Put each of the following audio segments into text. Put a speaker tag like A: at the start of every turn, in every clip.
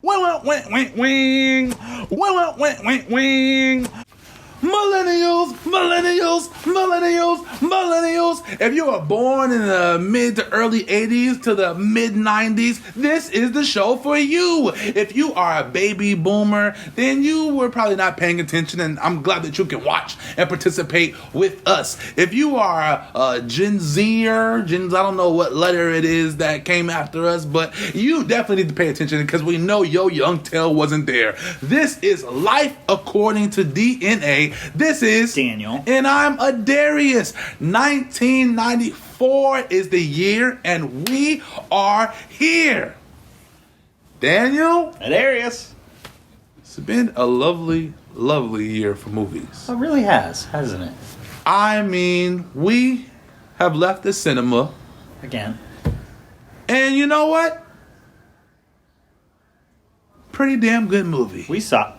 A: Wing. Millennials. If you were born in the mid to early 80s to the mid 90s, this is the show for you. If you are a baby boomer, then you were probably not paying attention, and I'm glad that you can watch and participate with us. If you are a Gen Zer, I don't know what letter it is that came after us, but you definitely need to pay attention because we know your young tail wasn't there. This is Life According to DNA. This is
B: Daniel.
A: And I'm Adarius. 1994 is the year, and we are here. Daniel?
B: Adarius.
A: It's been a lovely, lovely year for movies.
B: It really has, hasn't it?
A: I mean, we have left the cinema.
B: Again.
A: And you know what? Pretty damn good movie.
B: We saw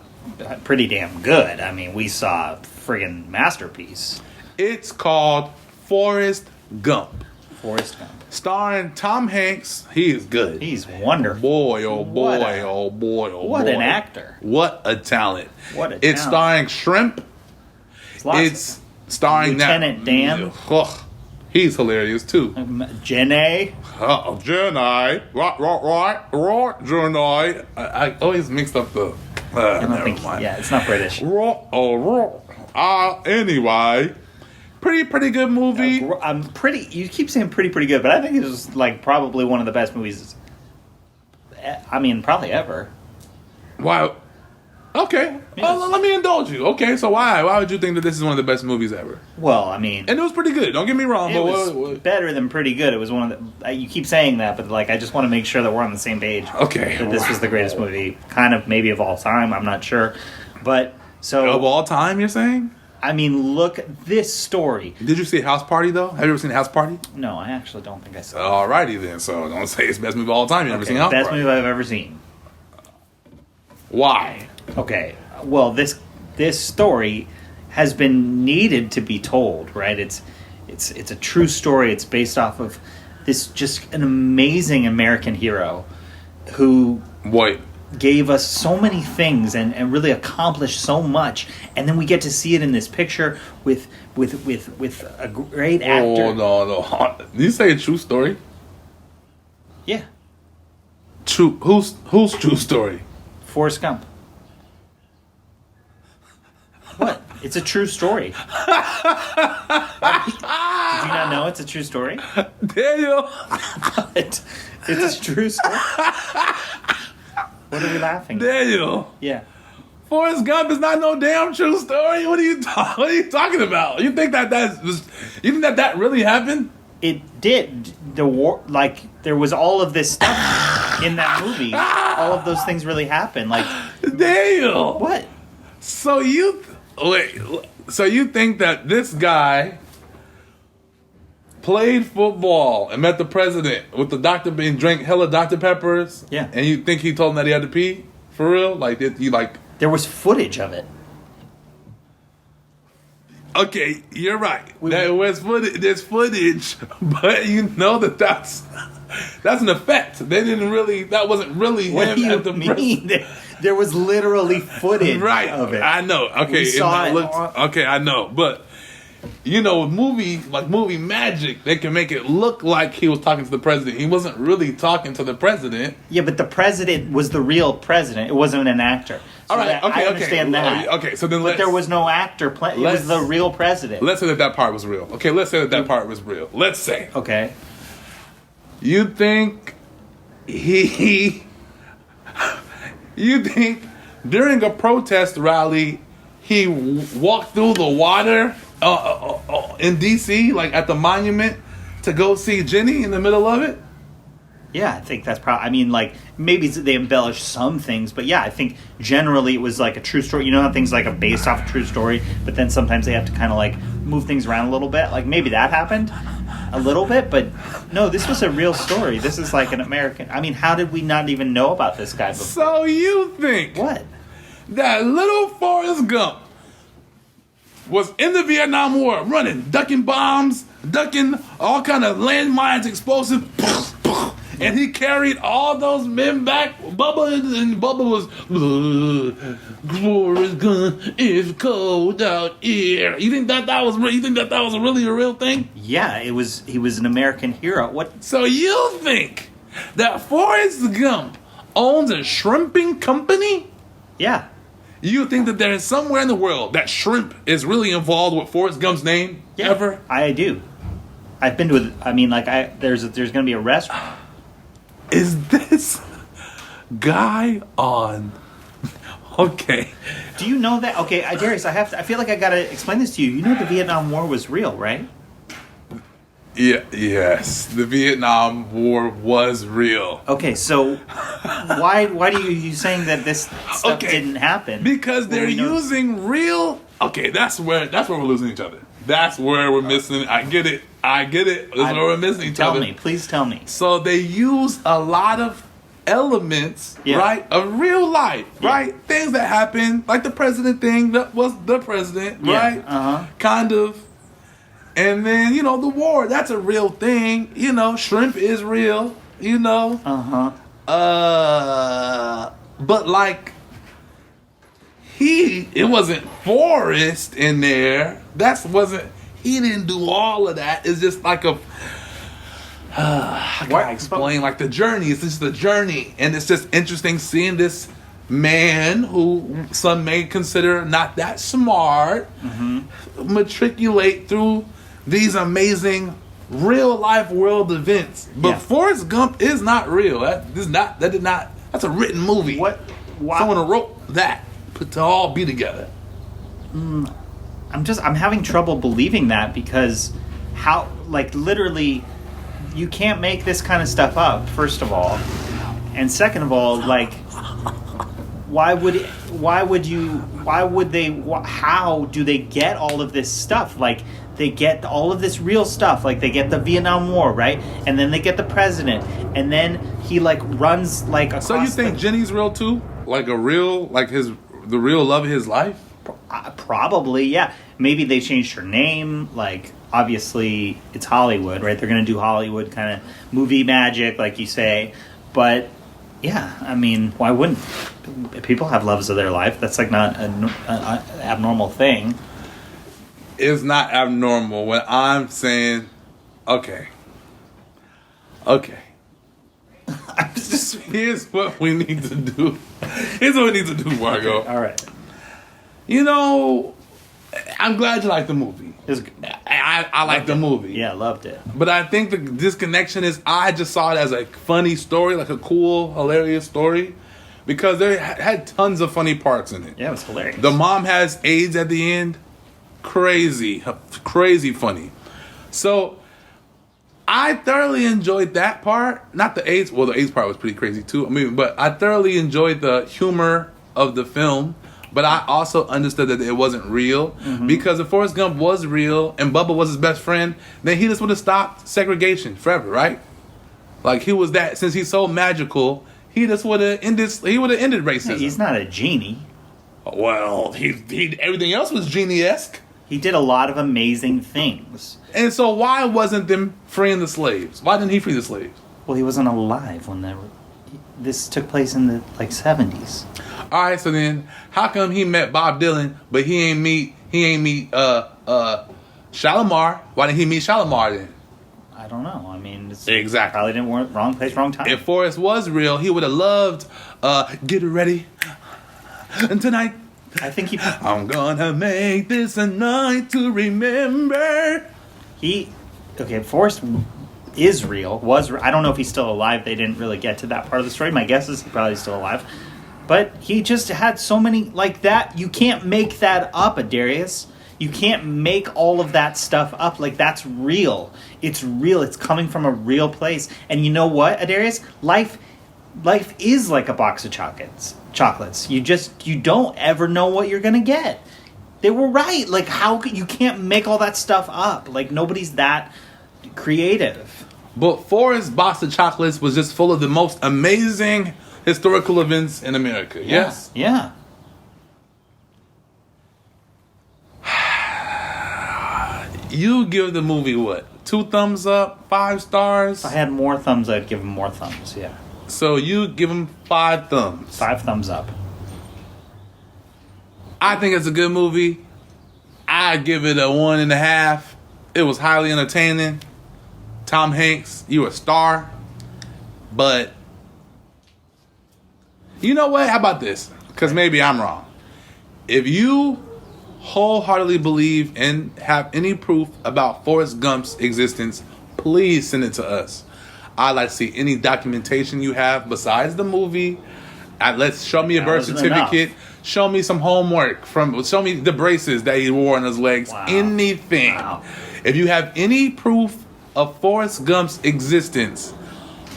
B: pretty damn good. I mean, we saw a friggin' masterpiece.
A: It's called Forrest Gump.
B: Forrest Gump.
A: Starring Tom Hanks. He is good.
B: He's wonderful.
A: Boy,
B: What an actor.
A: What a talent.
B: What a
A: It's
B: talent.
A: starring Shrimp.
B: It's
A: starring
B: Lieutenant Dan.
A: Ugh, he's hilarious too.
B: Jenny.
A: Jenny. Right, Jenny. I always mixed up the...
B: I don't
A: never
B: think.
A: mind.
B: Yeah, it's not British.
A: Anyway, pretty good movie.
B: I'm pretty. You keep saying pretty good, but I think it was like probably one of the best movies. I mean, probably ever.
A: Wow. Okay.
B: Yes.
A: Let me indulge you. Okay, so why would you think that this is one of the best movies ever?
B: Well, I mean,
A: And it was pretty good. Don't get me wrong.
B: it
A: But
B: was better than pretty good. It was one of the. You keep saying that, but like, I just want to make sure that we're on the same page.
A: Okay.
B: That this was the greatest movie, kind of maybe of all time. I'm not sure, but so
A: Of all time, you're saying?
B: I mean, look at this story.
A: Did you see House Party though? Have you ever seen House Party?
B: No, I actually don't think I saw.
A: Alrighty then. So don't say it's the best movie of all time. You've never seen House
B: Best
A: Party.
B: movie I've ever seen.
A: Why?
B: Okay, well, this story has been needed to be told, right? It's a true story. It's based off of this just an amazing American hero who
A: Wait.
B: gave us so many things and really accomplished so much, and then we get to see it in this picture with a great actor.
A: Oh no. Did you say a true story?
B: Yeah,
A: True. Who's true story?
B: Forrest Gump. What? It's a true story. Did you not know it's a true story?
A: Daniel.
B: It's a true story. What are we laughing at?
A: Daniel.
B: Yeah.
A: Forrest Gump is not no damn true story. What are you talking about? You think that really happened?
B: It did. The war, like, there was all of this stuff in that movie. All of those things really happened. Like,
A: Daniel.
B: what?
A: So you think that this guy played football and met the president with the doctor and drank hella Dr. Peppers?
B: Yeah.
A: And you think he told him that he had to pee? For real? Like,
B: There was footage of it.
A: okay, you're right. There's footage, but you know that's an effect. That wasn't really
B: What
A: him
B: do you
A: at the
B: mean? There was literally footage of it.
A: I know. Okay,
B: We saw it
A: okay, I know. But you know, with movie magic, they can make it look like he was talking to the president. He wasn't really talking to the president.
B: Yeah, but the president was the real president. It wasn't an actor. So
A: All right, okay,
B: I understand that.
A: Okay, so then
B: but there was no actor playing. It was the real president.
A: Let's say that part was real. Okay, let's say that part was real. Let's say.
B: Okay.
A: You think during a protest rally he walked through the water in D.C., like at the monument, to go see Jenny in the middle of it?
B: Yeah, I think that's probably. I mean, like, maybe they embellished some things, but yeah, I think generally it was like a true story. You know how things like are based off a true story, but then sometimes they have to kind of like move things around a little bit. Like maybe that happened a little bit, but no, this was a real story. This is like an American. I mean, how did we not even know about this guy before?
A: So you think
B: What?
A: that little Forrest Gump was in the Vietnam War, running, ducking bombs, ducking all kind of landmines, explosives, and he carried all those men back. Bubba was, Forrest Gump is cold out here. You think that was really a real thing?
B: Yeah, he was an American hero. What?
A: So you think that Forrest Gump owns a shrimping company?
B: Yeah.
A: You think that there is somewhere in the world that shrimp is really involved with Forrest Gump's name?
B: Yeah,
A: ever?
B: I do. I've been to. There's going to be a restaurant.
A: Is this guy on? Okay.
B: Do you know that? Okay, Adarius, I feel like I gotta explain this to you. You know the Vietnam War was real, right?
A: Yeah. Yes, the Vietnam War was real.
B: Okay, so why do you saying that this stuff didn't happen?
A: Because they're using real. Okay, that's where we're losing each other. That's where we're missing. I get it. That's where we're missing each other.
B: Please tell me.
A: So they use a lot of elements, right, of real life, right? Things that happen, like the president thing that was the president, right? Kind of. And then, the war, that's a real thing. Shrimp is real, But like, it wasn't Forrest in there. He didn't do all of that. It's just like how can I explain? Like the journey. It's just the journey. And it's just interesting seeing this man who some may consider not that smart matriculate through these amazing real life world events. But Forrest Gump is not real. That's a written movie.
B: Why?
A: Someone wrote that to all be together.
B: I'm having trouble believing that because literally you can't make this kind of stuff up, first of all. And second of all, how do they get all of this stuff? Like, they get all of this real stuff. Like, they get the Vietnam War, right? And then they get the president. And then he, runs, across.
A: So you think Jenny's real, too? Like, the real love of his life?
B: Probably, yeah. Maybe they changed her name. Obviously, it's Hollywood, right? They're going to do Hollywood kind of movie magic, like you say. But, yeah, I mean, why wouldn't people have loves of their life? That's not an abnormal thing.
A: It's not abnormal when I'm saying, okay. Here's what we need to do. Margo.
B: Okay, all right.
A: I'm glad you liked the movie. I liked the movie.
B: Yeah, loved it.
A: But I think the disconnection is I just saw it as a funny story, like a cool, hilarious story. Because they had tons of funny parts in it.
B: Yeah, it was hilarious.
A: The mom has AIDS at the end. Crazy funny. So I thoroughly enjoyed that part. Not the AIDS. Well, the AIDS part was pretty crazy too. But I thoroughly enjoyed the humor of the film. But I also understood that it wasn't real. Because if Forrest Gump was real and Bubba was his best friend, then he just would have stopped segregation forever, right? Like, he was that, since he's so magical, he just would have ended racism.
B: He's not a genie.
A: Well, he everything else was genie-esque.
B: He did a lot of amazing things.
A: And so why wasn't them freeing the slaves? Why didn't he free the slaves?
B: Well, he wasn't alive when this took place in the 70s.
A: All right, so then how come he met Bob Dylan, but he ain't meet Shalimar? Why didn't he meet Shalimar then?
B: I don't know. I mean,
A: exactly.
B: Probably didn't work. Wrong place, wrong time.
A: If Forrest was real, he would have loved Get Ready. And tonight, I'm gonna make this a night to remember.
B: Forrest is real. I don't know if he's still alive. They didn't really get to that part of the story. My guess is he's probably still alive. But he just had so many like that. You can't make that up, Adarius. You can't make all of that stuff up. That's real. It's real. It's coming from a real place. And you know what, Adarius? Life is like a box of chocolates. You don't ever know what you're gonna get. They were right. You can't make all that stuff up. Nobody's that creative.
A: But Forrest's box of chocolates was just full of the most amazing historical events in America. Yes? You give the movie what? 2 thumbs up, 5 stars.
B: If I had more thumbs, I'd give him more thumbs. Yeah,
A: So you give him 5 thumbs.
B: 5 thumbs up.
A: I think it's a good movie. I give it a 1.5. It was highly entertaining. Tom Hanks, you a star. But you know what? How about this? Because maybe I'm wrong. If you wholeheartedly believe and have any proof about Forrest Gump's existence, please send it to us. I'd like to see any documentation you have besides the movie. Let's show me a birth certificate. Show me some homework show me the braces that he wore on his legs.
B: Wow.
A: Anything.
B: Wow.
A: If you have any proof of Forrest Gump's existence,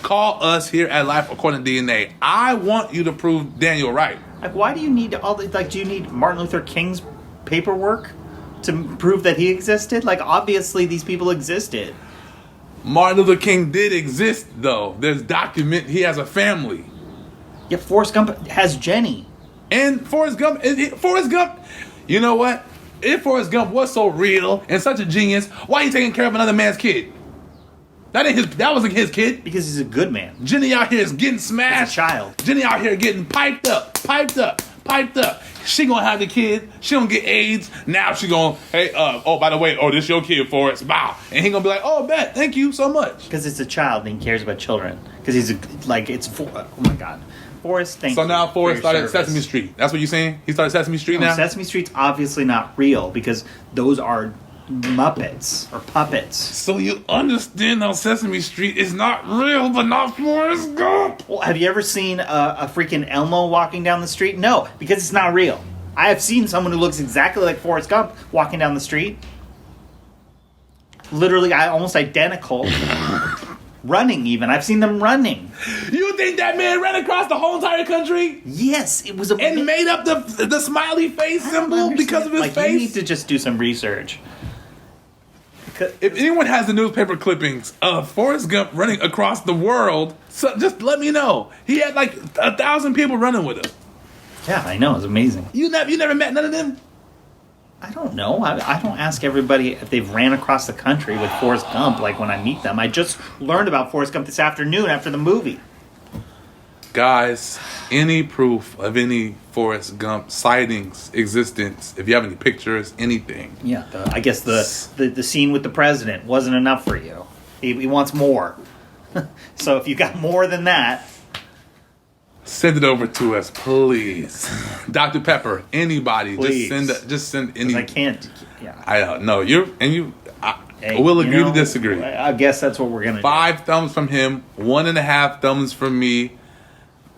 A: call us here at Life According to DNA. I want you to prove Daniel right.
B: Like, why do you need all the, like, do you need Martin Luther King's paperwork to prove that he existed? Like, obviously these people existed.
A: Martin Luther King did exist, though. There's he has a family.
B: Yeah, Forrest Gump has Jenny.
A: And Forrest Gump, you know what? If Forrest Gump was so real and such a genius, why are you taking care of another man's kid? That wasn't his kid.
B: Because he's a good man.
A: Jenny out here is getting smashed.
B: As a child.
A: Jenny out here getting piped up. She gonna have the kid. She gonna get AIDS. Now she gonna, hey, by the way, this your kid, Forrest. Wow. And he gonna be like, oh, bet, thank you so much.
B: Because it's a child and he cares about children. Because oh my God. Forrest, thank you.
A: So now Forrest started
B: service.
A: Sesame Street. That's what you're saying? He started Sesame Street now?
B: Sesame Street's obviously not real because those are Muppets or puppets.
A: So you understand how Sesame Street is not real, but not Forrest Gump.
B: Well, have you ever seen a freaking Elmo walking down the street? No, because it's not real. I have seen someone who looks exactly like Forrest Gump walking down the street. Literally, almost identical. Running even. I've seen them running.
A: You think that man ran across the whole entire country?
B: Yes, it was
A: and made up the smiley face symbol because of his face?
B: You need to just do some research.
A: If anyone has the newspaper clippings of Forrest Gump running across the world, so just let me know. He had like 1,000 people running with him.
B: Yeah, I know. It's amazing.
A: You never met none of them?
B: I don't know. I don't ask everybody if they've ran across the country with Forrest Gump, like when I meet them. I just learned about Forrest Gump this afternoon after the movie.
A: Guys, any proof of any Forrest Gump sightings, existence, if you have any pictures, anything.
B: Yeah, I guess the scene with the president wasn't enough for you. He wants more. So if you got more than that...
A: Send it over to us, please. Dr. Pepper, anybody,
B: please.
A: just send any.
B: I can't. Yeah.
A: I don't know. We'll agree to disagree.
B: I guess that's what we're gonna do.
A: 5 thumbs from him, 1.5 thumbs from me.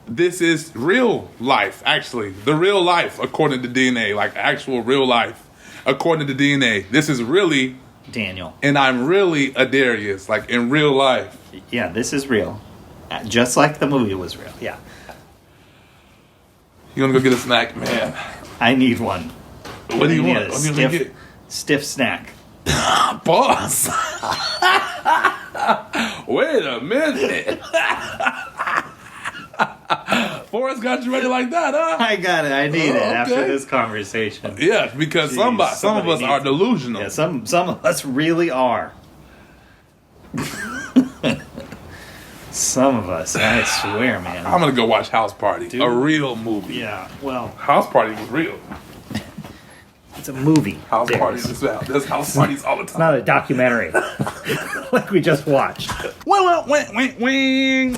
A: This is real life, actually. The real life, according to DNA, like actual real life, according to DNA. This is really
B: Daniel,
A: and I'm really Adarius, like in real life.
B: Yeah, this is real, just like the movie was real. Yeah.
A: You want to go get a snack, man?
B: I need one.
A: What do you want? What do you want to get?
B: Stiff snack.
A: Boss. Wait a minute. Forrest got you ready like that, huh?
B: I got it. I need it after this conversation.
A: Yeah, because some of us are delusional.
B: Yeah, some of us really are. Some of us, I swear, man.
A: I'm gonna go watch House Party, a real movie.
B: Yeah, well,
A: House Party was real.
B: It's a movie.
A: House parties is out. There's house parties all the time.
B: It's not a documentary like we just watched.
A: Wing.